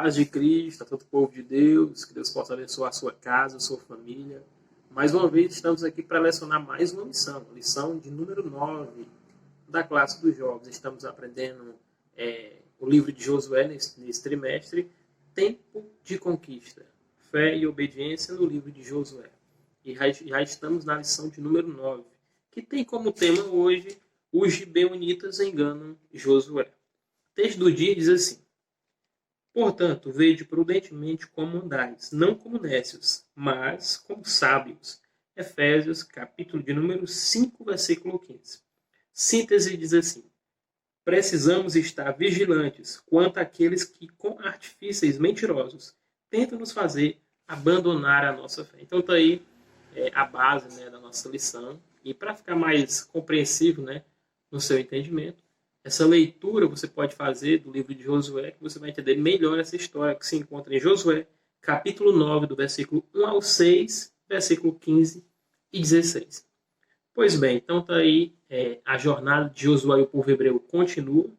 Paz de Cristo a todo o povo de Deus, que Deus possa abençoar a sua casa, a sua família. Mais uma vez estamos aqui para lecionar mais uma lição de número 9 da classe dos jovens. Estamos aprendendo o livro de Josué nesse trimestre, Tempo de Conquista, Fé e Obediência no livro de Josué. E já estamos na lição de número 9, que tem como tema hoje: os gibeonitas enganam Josué. O texto do dia diz assim: portanto, vede prudentemente como andais, não como nécios, mas como sábios. Efésios, capítulo de número 5, versículo 15. Síntese diz assim: precisamos estar vigilantes quanto àqueles que, com artifícios mentirosos, tentam nos fazer abandonar a nossa fé. Então está aí a base, da nossa lição. E para ficar mais compreensível, no seu entendimento, essa leitura você pode fazer do livro de Josué, que você vai entender melhor essa história que se encontra em Josué, capítulo 9, do versículo 1 ao 6, versículo 15 e 16. Pois bem, então está aí a jornada de Josué e o povo hebreu continua.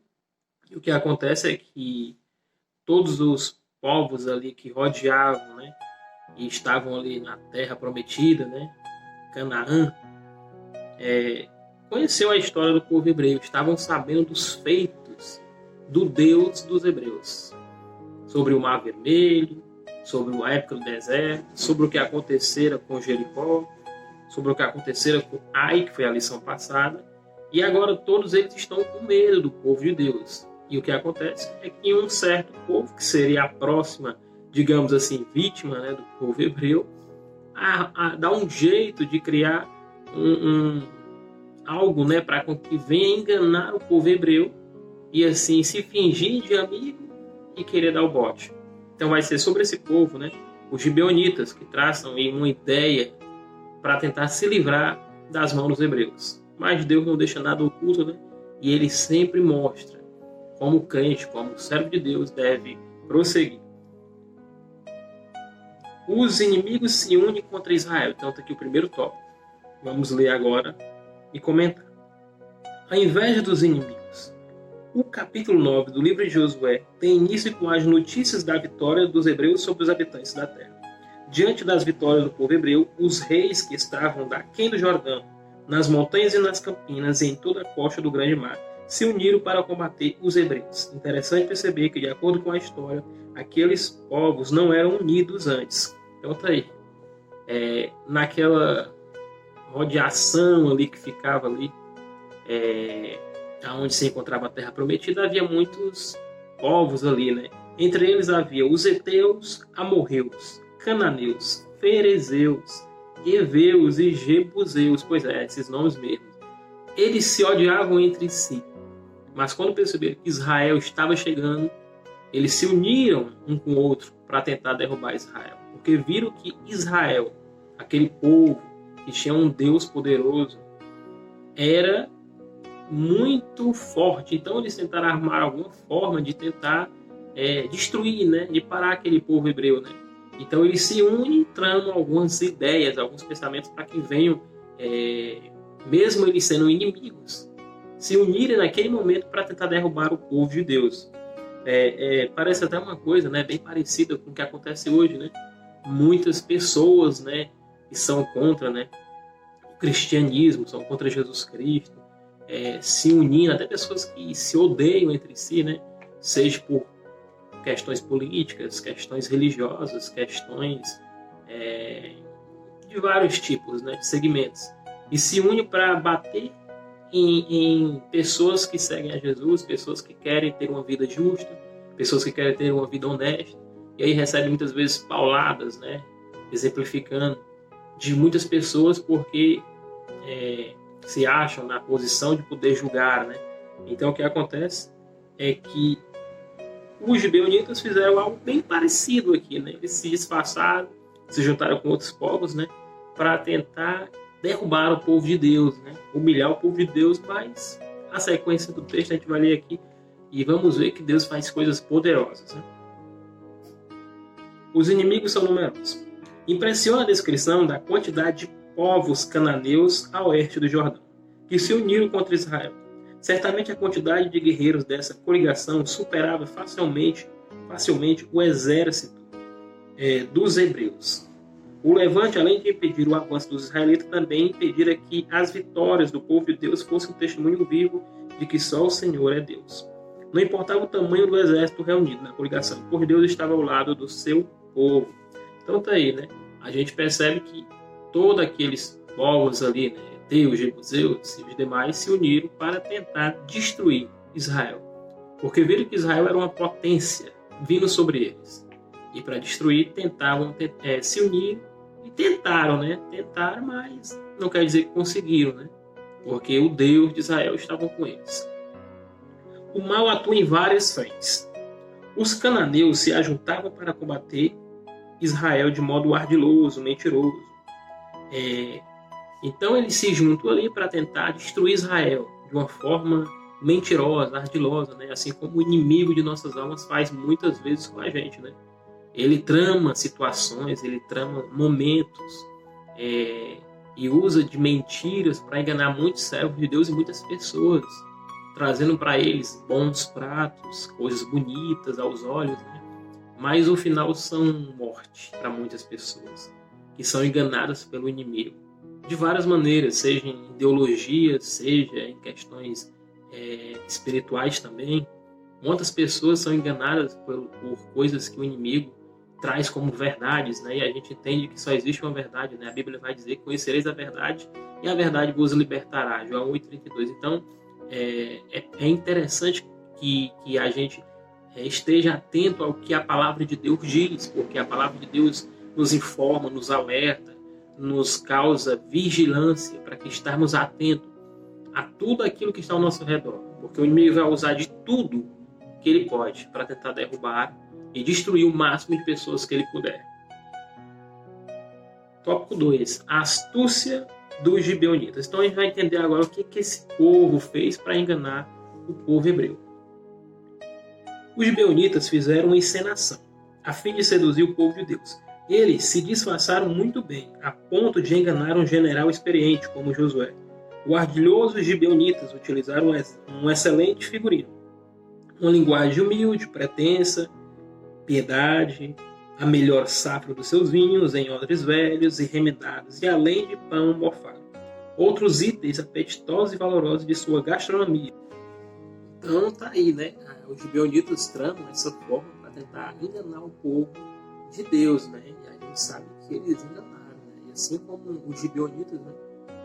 E o que acontece é que todos os povos ali que rodeavam, e estavam ali na terra prometida, Canaã, conheceu a história do povo hebreu, estavam sabendo dos feitos do Deus dos hebreus, sobre o Mar Vermelho, sobre a época do deserto, sobre o que acontecera com Jericó, sobre o que acontecera com Ai, que foi a lição passada, e agora todos eles estão com medo do povo de Deus. E o que acontece é que um certo povo, que seria a próxima, digamos assim, vítima, do povo hebreu, dá um jeito de criar algo, para que venha enganar o povo hebreu e assim se fingir de amigo e querer dar o bote. Então vai ser sobre esse povo, os gibeonitas, que traçam aí uma ideia para tentar se livrar das mãos dos hebreus. Mas Deus não deixa nada oculto, e Ele sempre mostra como o crente, como o servo de Deus deve prosseguir. Os inimigos se unem contra Israel. Então está aqui o primeiro tópico. Vamos ler agora e comentar. A inveja dos inimigos. O capítulo 9 do livro de Josué tem início com as notícias da vitória dos hebreus sobre os habitantes da terra. Diante das vitórias do povo hebreu, os reis que estavam daquém do Jordão, nas montanhas e nas campinas e em toda a costa do grande mar, se uniram para combater os hebreus. Interessante perceber que, de acordo com a história, aqueles povos não eram unidos antes. Então tá aí. Naquela rodeação ali que ficava ali, onde se encontrava a terra prometida, havia muitos povos ali, Entre eles havia os heteus, amorreus, cananeus, ferezeus, heveus e jebuseus. Pois esses nomes mesmo. Eles se odiavam entre si. Mas quando perceberam que Israel estava chegando, eles se uniram um com o outro para tentar derrubar Israel. Porque viram que Israel, aquele povo que tinha um Deus poderoso, era muito forte. Então eles tentaram armar alguma forma de tentar destruir, de parar aquele povo hebreu. Então eles se unem, tramam algumas ideias, alguns pensamentos para que venham, mesmo eles sendo inimigos, se unirem naquele momento para tentar derrubar o povo de Deus. Parece até uma coisa, bem parecida com o que acontece hoje, Muitas pessoas, que são contra, o cristianismo, são contra Jesus Cristo, se unindo, até pessoas que se odeiam entre si, seja por questões políticas, questões religiosas, questões de vários tipos, de segmentos, e se unem para bater em pessoas que seguem a Jesus, pessoas que querem ter uma vida justa, pessoas que querem ter uma vida honesta, e aí recebem muitas vezes pauladas, exemplificando, de muitas pessoas porque se acham na posição de poder julgar. Então o que acontece é que os gibeonitas fizeram algo bem parecido aqui. Eles se disfarçaram, se juntaram com outros povos, para tentar derrubar o povo de Deus, humilhar o povo de Deus. Mas a sequência do texto a gente vai ler aqui e vamos ver que Deus faz coisas poderosas. Os inimigos são numerosos. Impressiona a descrição da quantidade de povos cananeus a oeste do Jordão, que se uniram contra Israel. Certamente a quantidade de guerreiros dessa coligação superava facilmente facilmente o exército dos hebreus. O levante, além de impedir o avanço dos israelitas, também impedira que as vitórias do povo de Deus fossem um testemunho vivo de que só o Senhor é Deus. Não importava o tamanho do exército reunido na coligação, pois Deus estava ao lado do seu povo. Então tá aí, né? A gente percebe que todos aqueles povos ali, né, Deus, Jebuseus e os demais, se uniram para tentar destruir Israel. Porque viram que Israel era uma potência vindo sobre eles. E para destruir, tentavam se unir e tentaram, né? Tentaram, mas não quer dizer que conseguiram, né? Porque o Deus de Israel estava com eles. O mal atua em várias frentes. Os cananeus se ajuntavam para combater Israel de modo ardiloso, mentiroso. Então eles se juntam ali para tentar destruir Israel de uma forma mentirosa, ardilosa, né? Assim como o inimigo de nossas almas faz muitas vezes com a gente, né? Ele trama situações, ele trama momentos e usa de mentiras para enganar muitos servos de Deus e muitas pessoas, trazendo para eles bons pratos, coisas bonitas aos olhos, né? Mas o final são morte para muitas pessoas que são enganadas pelo inimigo de várias maneiras, seja em ideologias, seja em questões espirituais também. Muitas pessoas são enganadas por coisas que o inimigo traz como verdades, né? E a gente entende que só existe uma verdade, né? A Bíblia vai dizer que conhecereis a verdade e a verdade vos libertará, João 8,32. Então, é interessante que a gente esteja atento ao que a palavra de Deus diz, porque a palavra de Deus nos informa, nos alerta, nos causa vigilância para que estarmos atentos a tudo aquilo que está ao nosso redor, porque o inimigo vai usar de tudo que ele pode para tentar derrubar e destruir o máximo de pessoas que ele puder. Tópico 2. A astúcia dos gibeonitas. Então a gente vai entender agora o que esse povo fez para enganar o povo hebreu. Os gibeonitas fizeram uma encenação a fim de seduzir o povo de Deus. Eles se disfarçaram muito bem, a ponto de enganar um general experiente como Josué. Os ardilhosos gibeonitas utilizaram um excelente figurino, uma linguagem humilde, pretensa, piedade, a melhor safra dos seus vinhos em odres velhos e remendados, e além de pão mofado. Outros itens apetitosos e valorosos de sua gastronomia. Então tá aí, né? Os gibeonitas tramam essa forma para tentar enganar o povo de Deus, né? E a gente sabe que eles enganaram, né? E assim como os gibeonitas, né?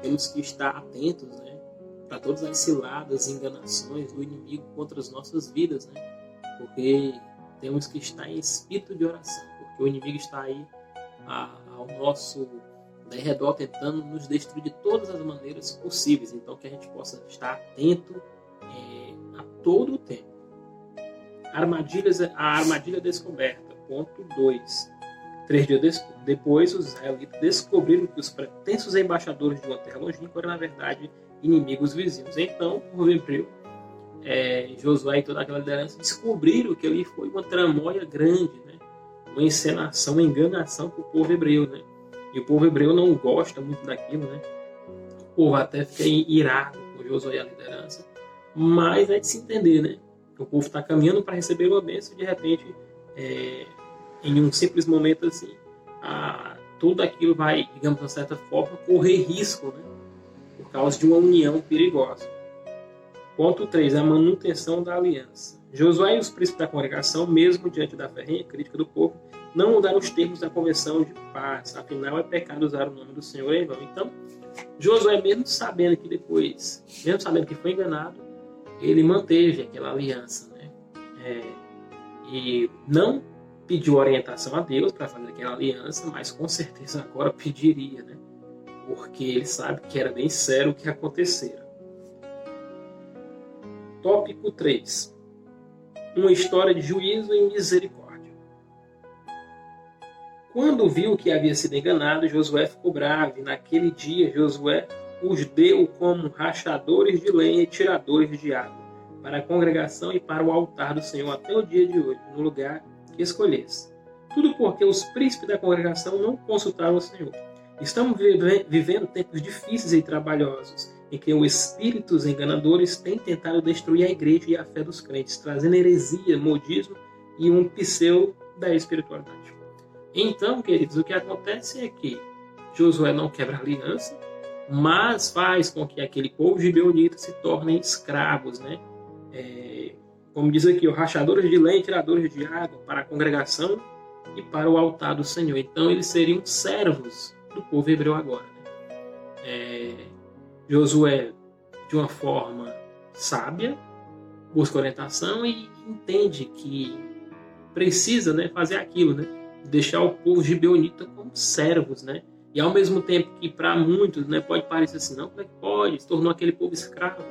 Temos que estar atentos, né? Para todas as ciladas e enganações do inimigo contra as nossas vidas, né? Porque temos que estar em espírito de oração, porque o inimigo está aí ao nosso redor tentando nos destruir de todas as maneiras possíveis. Então que a gente possa estar atento a todo o tempo. A armadilha descoberta. Ponto 2. 3 dias depois, os israelitas descobriram que os pretensos embaixadores de uma terra longínqua eram, na verdade, inimigos vizinhos. Então, o povo hebreu, Josué e toda aquela liderança descobriram que ali foi uma tramóia grande, né? Uma encenação, uma enganação para o povo hebreu, né? E o povo hebreu não gosta muito daquilo, né? O povo até fica irado com Josué e a liderança, mas é de se entender, né? O povo está caminhando para receber uma bênção e de repente, em um simples momento assim, tudo aquilo vai, digamos, de uma certa forma, correr risco, né? Por causa de uma união perigosa. Ponto 3. A manutenção da aliança. Josué e os príncipes da congregação, mesmo diante da ferrenha crítica do povo, não mudaram os termos da convenção de paz. Afinal, é pecado usar o nome do Senhor em vão. Então, Josué, mesmo sabendo que foi enganado, ele manteve aquela aliança, né? E não pediu orientação a Deus para fazer aquela aliança, mas com certeza agora pediria, né? Porque ele sabe que era bem sério o que acontecera. Tópico 3. Uma história de juízo e misericórdia. Quando viu que havia sido enganado, Josué ficou bravo, e naquele dia Josué os deu como rachadores de lenha e tiradores de água, para a congregação e para o altar do Senhor até o dia de hoje, no lugar que escolhesse. Tudo porque os príncipes da congregação não consultaram o Senhor. Estamos vivendo tempos difíceis e trabalhosos, em que os espíritos enganadores têm tentado destruir a igreja e a fé dos crentes, trazendo heresia, modismo e um pseudo da espiritualidade. Então, queridos, o que acontece é que Josué não quebra a aliança, mas faz com que aquele povo gibeonita se tornem escravos, né? Como diz aqui, rachadores de lã e tiradores de água para a congregação e para o altar do Senhor. Então, eles seriam servos do povo hebreu agora, né? Josué, de uma forma sábia, busca orientação e entende que precisa, né, fazer aquilo, né? Deixar o povo gibeonita como servos, né? E ao mesmo tempo que para muitos, né, pode parecer assim, não, como é que pode? Se tornou aquele povo escravo.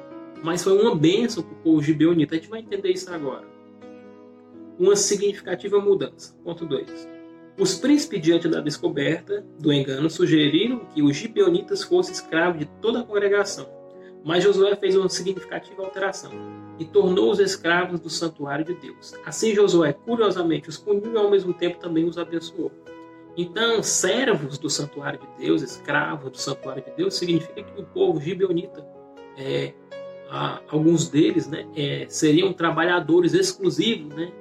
Mas foi uma bênção para o povo gibeonita. A gente vai entender isso agora. Uma significativa mudança. Ponto 2. Os príncipes, diante da descoberta do engano, sugeriram que os gibeonitas fossem escravos de toda a congregação. Mas Josué fez uma significativa alteração e tornou-os escravos do santuário de Deus. Assim Josué, curiosamente, os puniu e ao mesmo tempo também os abençoou. Então, servos do santuário de Deus, escravos do santuário de Deus, significa que o povo gibeonita, alguns deles, né, seriam trabalhadores exclusivos, né,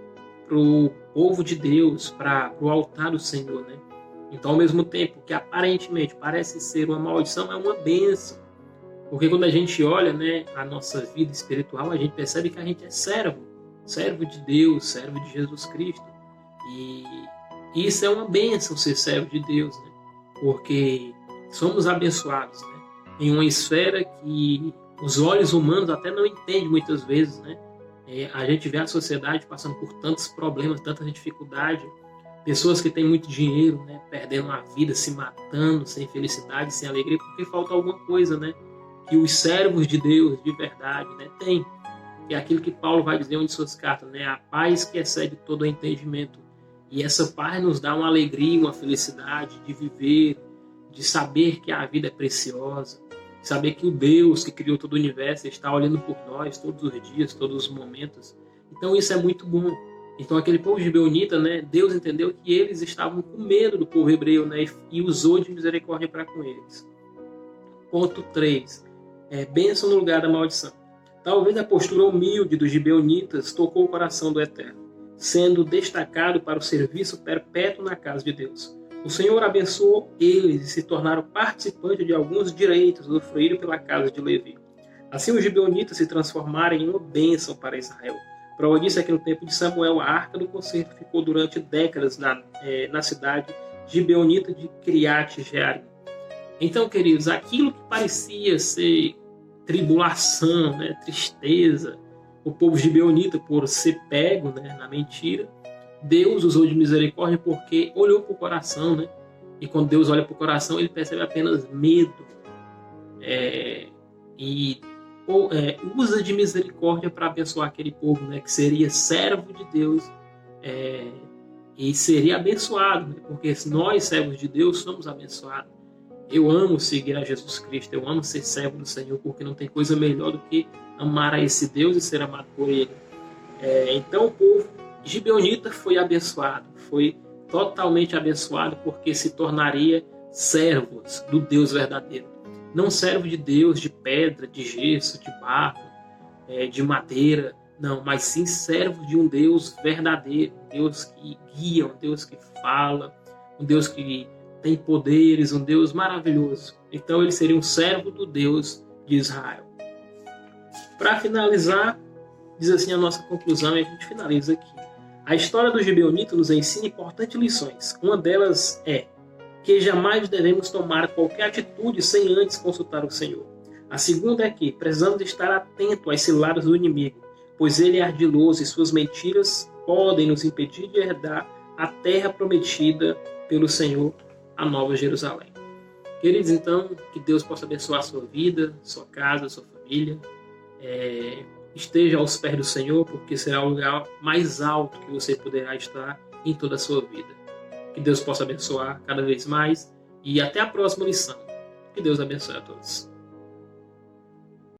para o povo de Deus, para o altar do Senhor, né? Então, ao mesmo tempo que aparentemente parece ser uma maldição, é uma bênção. Porque quando a gente olha, né, a nossa vida espiritual, a gente percebe que a gente é servo de Deus, servo de Jesus Cristo. E isso é uma bênção, ser servo de Deus, né? Porque somos abençoados, né, em uma esfera que os olhos humanos até não entendem muitas vezes, né? A gente vê a sociedade passando por tantos problemas, tanta dificuldade, pessoas que têm muito dinheiro, né, perdendo a vida, se matando, sem felicidade, sem alegria, porque falta alguma coisa, né, que os servos de Deus, de verdade, né, têm. É aquilo que Paulo vai dizer em uma de suas cartas, né, a paz que excede todo o entendimento. E essa paz nos dá uma alegria, uma felicidade de viver, de saber que a vida é preciosa, saber que o Deus que criou todo o universo está olhando por nós todos os dias, todos os momentos. Então isso é muito bom. Então aquele povo gibeonita, né, Deus entendeu que eles estavam com medo do povo hebreu, né, e usou de misericórdia para com eles. Ponto 3. Bênção no lugar da maldição. Talvez a postura humilde dos gibeonitas tocou o coração do Eterno, sendo destacado para o serviço perpétuo na casa de Deus. O Senhor abençoou eles e se tornaram participantes de alguns direitos usufruídos pela casa de Levi. Assim os gibeonitas se transformaram em uma bênção para Israel. Prova disso é que no tempo de Samuel, a Arca do Concerto ficou durante décadas na cidade gibeonita de Criate Jearim. Então, queridos, aquilo que parecia ser tribulação, né, tristeza, o povo gibeonita por ser pego, né, na mentira, Deus usou de misericórdia porque olhou para o coração, né? E quando Deus olha para o coração, ele percebe apenas medo. Usa de misericórdia para abençoar aquele povo, né? Que seria servo de Deus e seria abençoado, né? Porque nós, servos de Deus, somos abençoados. Eu amo seguir a Jesus Cristo, eu amo ser servo do Senhor, porque não tem coisa melhor do que amar a esse Deus e ser amado por Ele. Então o povo gibeonita foi abençoado, foi totalmente abençoado, porque se tornaria servos do Deus verdadeiro. Não servo de Deus de pedra, de gesso, de barro, de madeira, não, mas sim servo de um Deus verdadeiro, um Deus que guia, um Deus que fala, um Deus que tem poderes, um Deus maravilhoso. Então ele seria um servo do Deus de Israel. Para finalizar, diz assim a nossa conclusão, e a gente finaliza aqui. A história do gibeonita nos ensina importantes lições. Uma delas é que jamais devemos tomar qualquer atitude sem antes consultar o Senhor. A segunda é que precisamos estar atentos às ciladas do inimigo, pois ele é ardiloso e suas mentiras podem nos impedir de herdar a terra prometida pelo Senhor, a Nova Jerusalém. Queridos, então, que Deus possa abençoar a sua vida, sua casa, sua família. Esteja aos pés do Senhor, porque será o lugar mais alto que você poderá estar em toda a sua vida. Que Deus possa abençoar cada vez mais e até a próxima lição. Que Deus abençoe a todos.